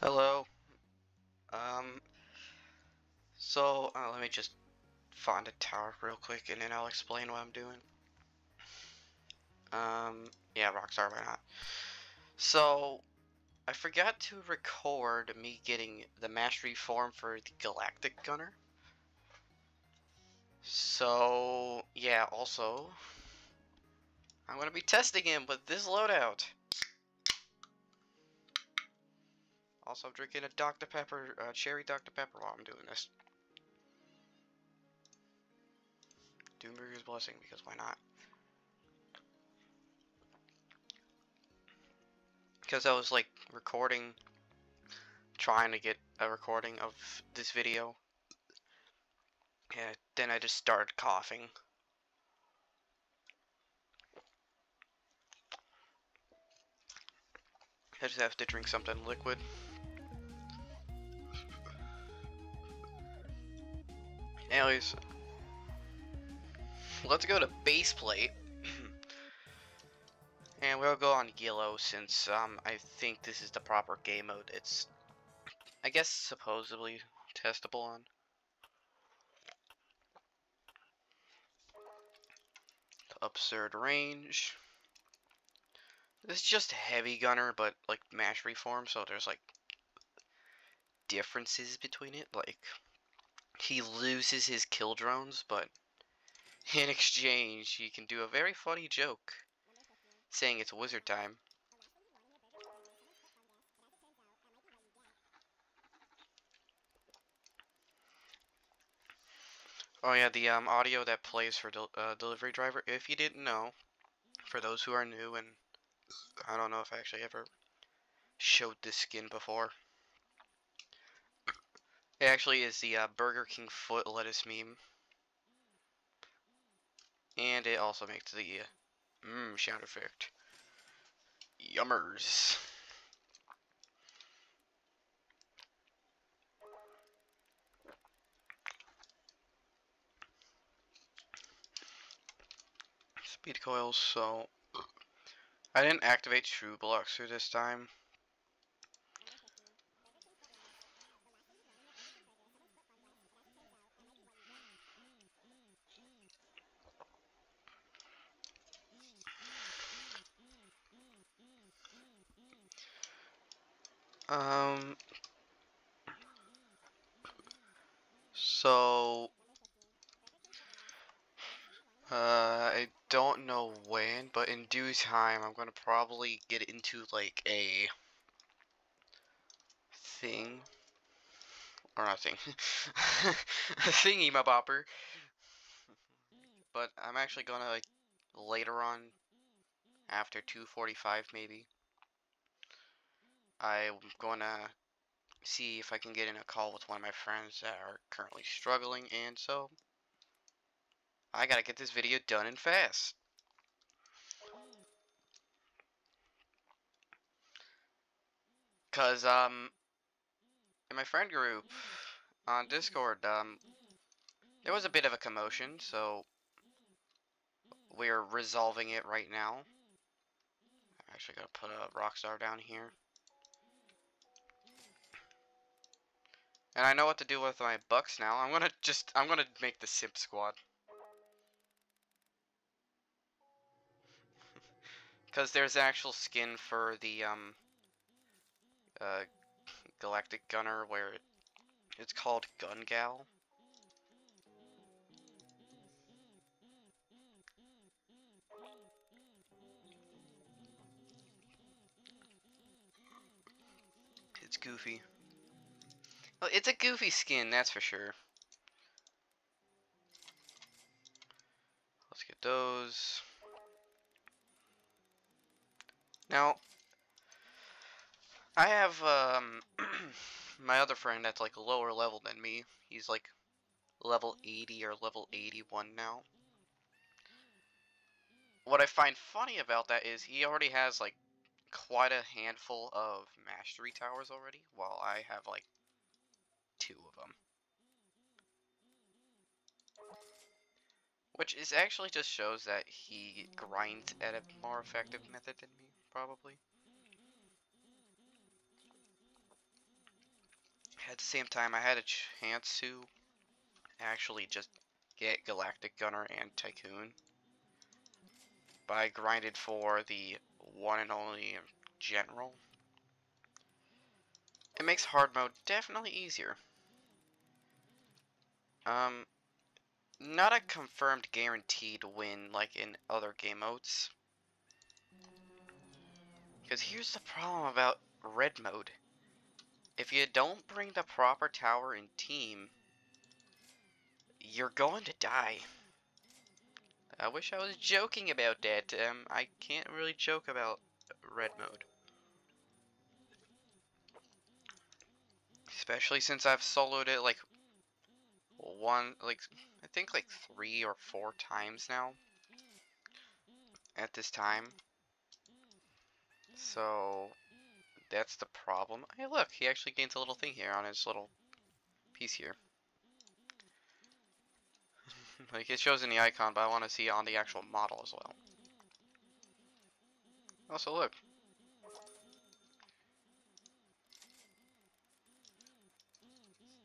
Hello. Um, let me just find a tower real quick and then I'll explain what I'm doing. Yeah, Rockstar, why not? So, I forgot to record me getting the mastery form for the Galactic Gunner. So, yeah, also, I'm gonna be testing him with this loadout. Also, I'm drinking a Dr. Pepper, cherry Dr. Pepper while I'm doing this. Doomburger's Blessing, because why not? Because I was, like, trying to get a recording of this video. Yeah, then I just started coughing. I just have to drink something liquid. Anyways, let's go to base plate. And we'll go on yellow since I think this is the proper game mode. It's, I guess, supposedly testable on. Absurd range. This is just heavy gunner, but like mastery form, so there's like differences between it. Like he loses his kill drones, but in exchange he can do a very funny joke, saying it's wizard time. Oh yeah, the audio that plays for delivery driver. If you didn't know, for those who are new, and I don't know if I actually ever showed this skin before. It actually is the Burger King foot lettuce meme, and it also makes the sound effect. Yummers. Speed coils. So I didn't activate True Blocks through this time. Um. So I don't know when, but in due time, I'm gonna probably get into like a thing, or not thing, a thingy my bopper. But I'm actually gonna like later on, after 2:45 maybe. I'm gonna see if I can get in a call with one of my friends that are currently struggling, and so I gotta get this video done and fast. Cause in my friend group on Discord, there was a bit of a commotion, so we're resolving it right now. I'm actually gonna put a Rockstar down here. And I know what to do with my bucks now. I'm gonna make the simp squad. Cause there's actual skin for the uh Galactic Gunner where it's called Gun Gal. It's goofy. Well, it's a goofy skin, that's for sure. Let's get those. Now, I have my other friend that's like lower level than me. He's like level 80 or level 81 now. What I find funny about that is he already has like quite a handful of mastery towers already, while I have like 2 of them. Which is actually just shows that he grinds at a more effective method than me, probably. at the same time, I had a chance to actually just get Galactic Gunner and Tycoon. But I grinded for the one and only General. It makes hard mode definitely easier. Not a confirmed guaranteed win like in other game modes. Because here's the problem about red mode. If you don't bring the proper tower in team, you're going to die. I wish I was joking about that. I can't really joke about red mode. Especially since I've soloed it like I think like 3 or 4 times now at this time. So that's the problem. Hey look, he actually gains a little thing here on his little piece here. Like it shows in the icon, but I want to see on the actual model as well. Also look.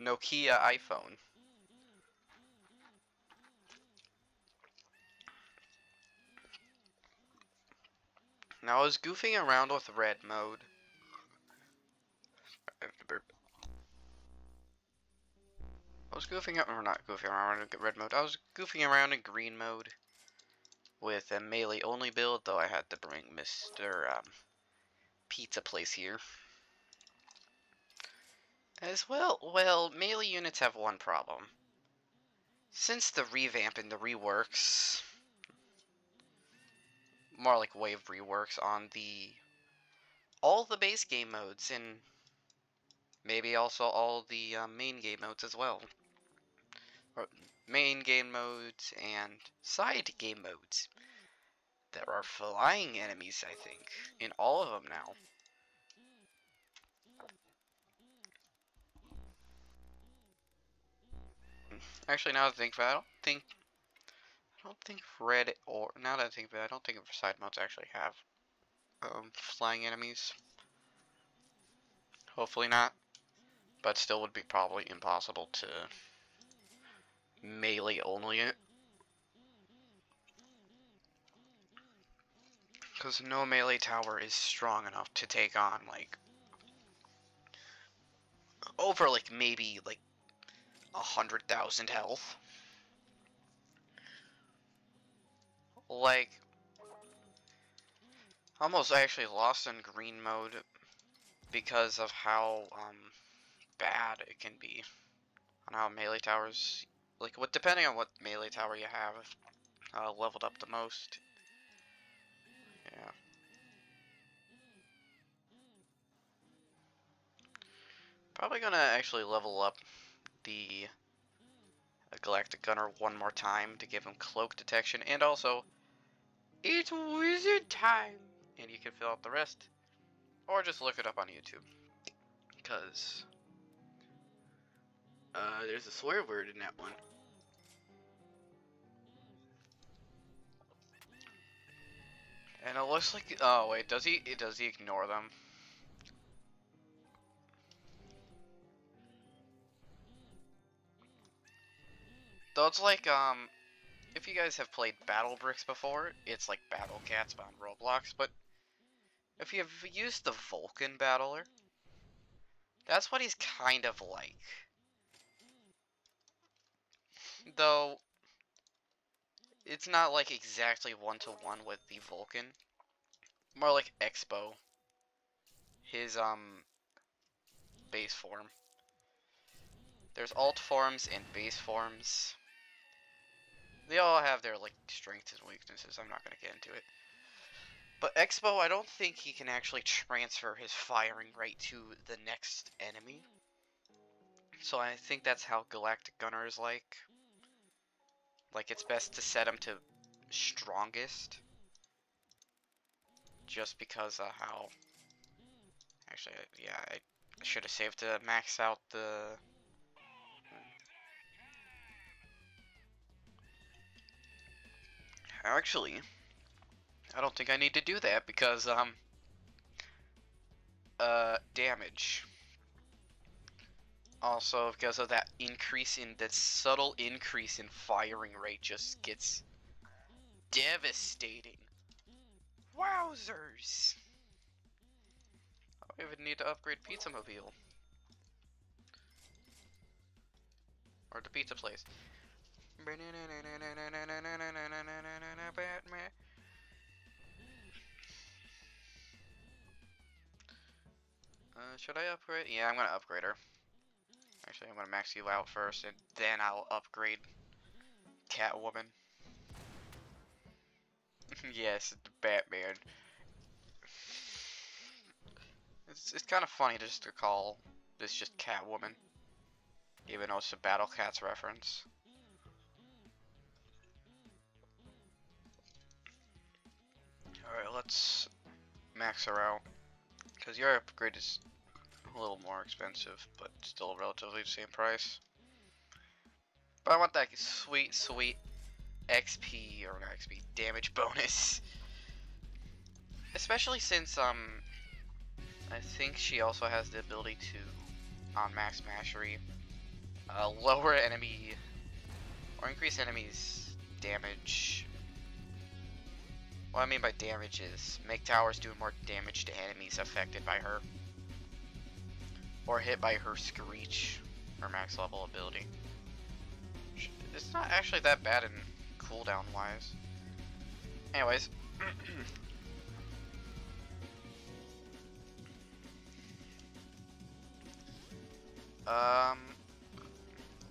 Nokia iPhone. Now I was goofing around with red mode. I was goofing or not goofing around in red mode. I was goofing around in green mode with a melee only build, though I had to bring Mr. Pizza Place here. As well, melee units have one problem. Since the revamp and the reworks, more like wave reworks on all the base game modes and maybe also all the main game modes as well. Or main game modes and side game modes. There are flying enemies, I think, in all of them now. Actually, now that I think about it, I don't think red or now that I think about it, I don't think side modes actually have flying enemies. Hopefully not, but still would be probably impossible to melee only it. Because no melee tower is strong enough to take on, like, over, like, maybe, like, 100,000 health. Like, almost actually lost in green mode because of how, bad it can be. On how melee towers, like, depending on what melee tower you have, leveled up the most. Yeah. Probably gonna actually level up the Galactic Gunner one more time to give him cloak detection, and also, it's wizard time! And you can fill out the rest, or just look it up on YouTube. Because, there's a swear word in that one. And it looks like, oh wait, does he ignore them? Though it's like, if you guys have played Battle Bricks before, it's like Battle Cats but on Roblox, but if you've used the Vulcan Battler, that's what he's kind of like. Though, it's not like exactly one-to-one with the Vulcan. More like Expo. His, base form. There's alt forms and base forms. They all have their, like, strengths and weaknesses. I'm not gonna get into it. But Expo, I don't think he can actually transfer his firing right to the next enemy. So I think that's how Galactic Gunner is like. Like, it's best to set him to strongest. Just because of how... Actually, yeah, I should have saved to max out the... Actually, I don't think I need to do that because, damage. Also, because of that subtle increase in firing rate just gets devastating. Wowzers! I even need to upgrade Pizza Mobile. Or the pizza place. Should I upgrade? Yeah, I'm gonna upgrade her. Actually, I'm gonna max you out first, and then I'll upgrade Catwoman. Yes, Batman. It's kind of funny just to call this just Catwoman, even though it's a Battle Cats reference. Alright, let's max her out. Because your upgrade is a little more expensive, but still relatively the same price. But I want that sweet, sweet XP, or not XP, damage bonus. Especially since, I think she also has the ability to, on max mastery, lower enemy, or increase enemies' damage. What I mean by damage is, make towers do more damage to enemies affected by her. Or hit by her Screech, her max level ability. It's not actually that bad in cooldown wise. Anyways.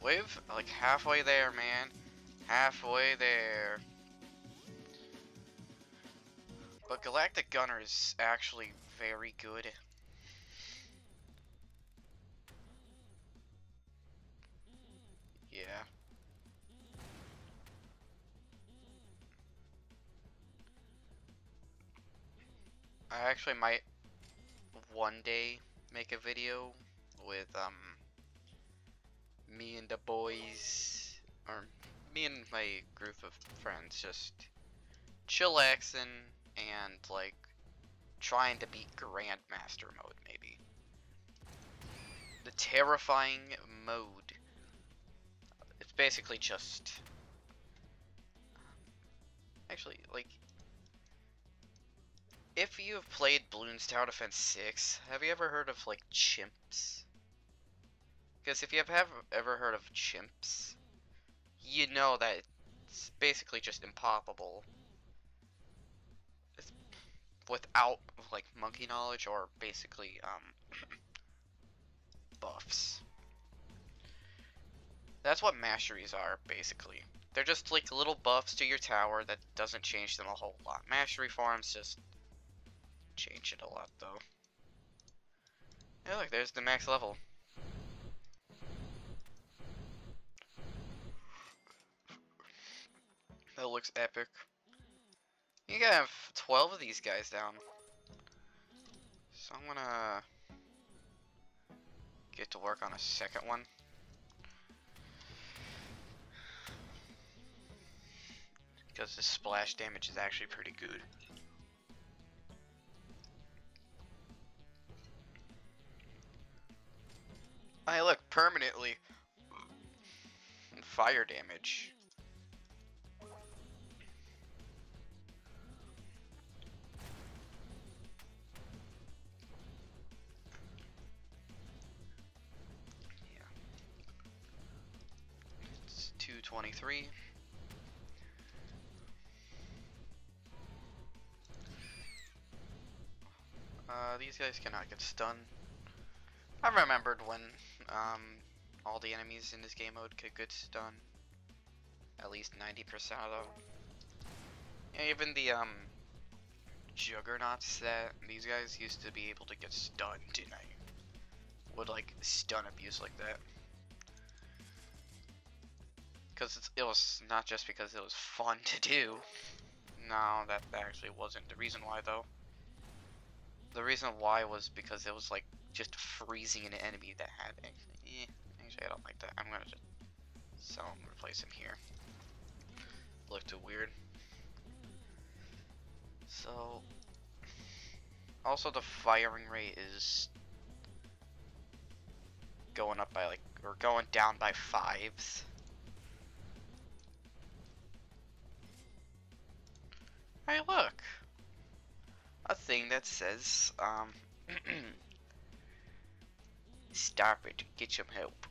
We've like halfway there, man. Halfway there. But Galactic Gunner is actually very good. Yeah. I actually might one day make a video with me and the boys, or me and my group of friends, just chillaxing and like trying to beat Grandmaster mode, maybe. The terrifying mode. It's basically just actually like, if you have played Bloons Tower Defense 6, have you ever heard of like chimps? Because if you have ever heard of chimps, you know that it's basically just impossible. It's without like monkey knowledge or basically buffs. That's what masteries are, basically. They're just like little buffs to your tower that doesn't change them a whole lot. Mastery farms just change it a lot, though. Yeah, look, there's the max level. That looks epic. You gotta have 12 of these guys down. So I'm gonna get to work on a second one. Because the splash damage is actually pretty good. I look permanently fire damage. Yeah. It's 223. These guys cannot get stunned. I remembered when all the enemies in this game mode could get stunned. At least 90% of them. Yeah, even the juggernauts that these guys used to be able to get stunned, and I would like stun abuse like that. Because it was not just because it was fun to do. No, that actually wasn't the reason why, though. The reason why was because it was like just freezing an enemy that had. Actually, I don't like that. I'm gonna just sell him, replace him here. Looked too weird. So, also the firing rate is going up by like, or going down by 5s. Hey, look! A thing that says, stop it, get some help.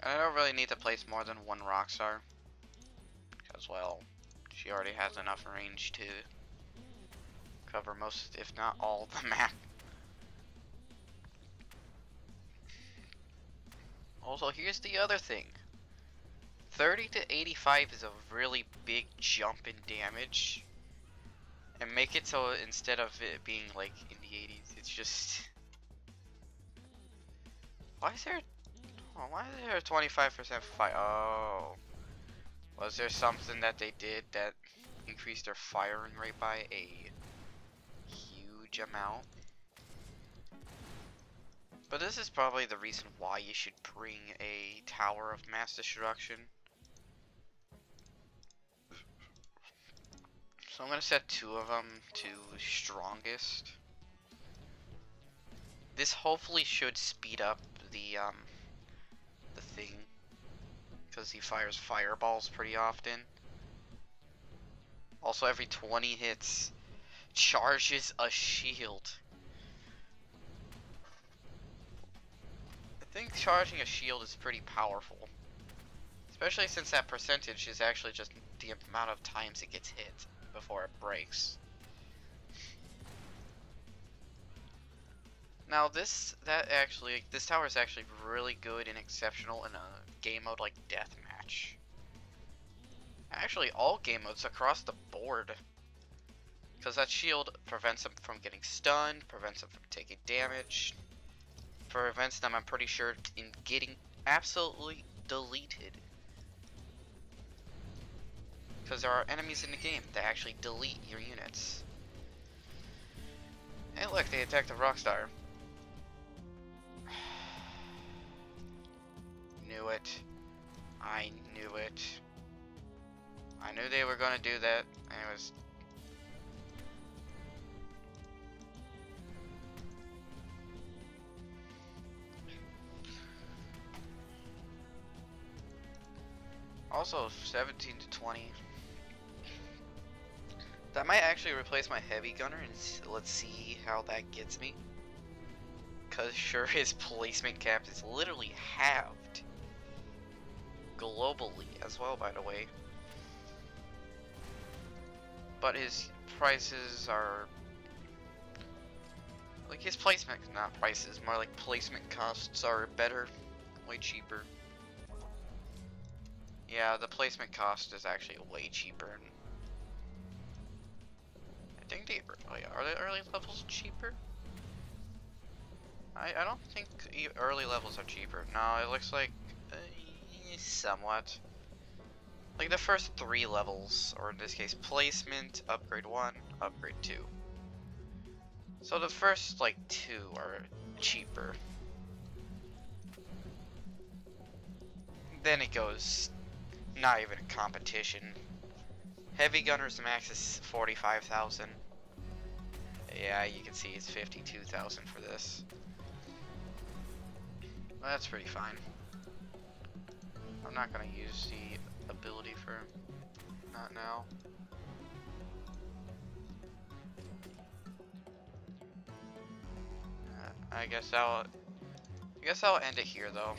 I don't really need to place more than one rock star. Because, well, she already has enough range to cover most, if not all, the map. Also, here's the other thing. 30 to 85 is a really big jump in damage. And make it so instead of it being like in the 80s, it's just... Why is there a 25% fight? Oh. Was there something that they did that increased their firing rate by a huge amount? But this is probably the reason why you should bring a Tower of Mass Destruction. So I'm gonna set 2 of them to strongest. This hopefully should speed up the thing, because he fires fireballs pretty often. Also, every 20 hits, charges a shield. I think charging a shield is pretty powerful. Especially since that percentage is actually just the amount of times it gets hit before it breaks. Now this tower is actually really good and exceptional in a game mode like Deathmatch. Actually, all game modes across the board. Because that shield prevents them from getting stunned, prevents them from taking damage, prevents them, I'm pretty sure, in getting absolutely deleted. Because there are enemies in the game that actually delete your units. Hey look, they attacked the Rockstar. Knew it. I knew it. I knew they were gonna do that. And it was... Also, 17 to 20. That might actually replace my heavy gunner, and let's see how that gets me. Cause sure, his placement cap is literally halved. Globally as well, by the way. But his prices are... like his placement, not prices, more like placement costs are better. Way cheaper. Yeah, the placement cost is actually way cheaper. I think are the early levels cheaper? I don't think early levels are cheaper. No, it looks like somewhat. Like the first 3 levels, or in this case placement, upgrade 1, upgrade 2. So the first like 2 are cheaper. Then it goes not even a competition. Heavy Gunner's max is 45,000. Yeah, you can see it's 52,000 for this. Well, that's pretty fine. I'm not gonna use the ability for not now. I guess I'll end it here though.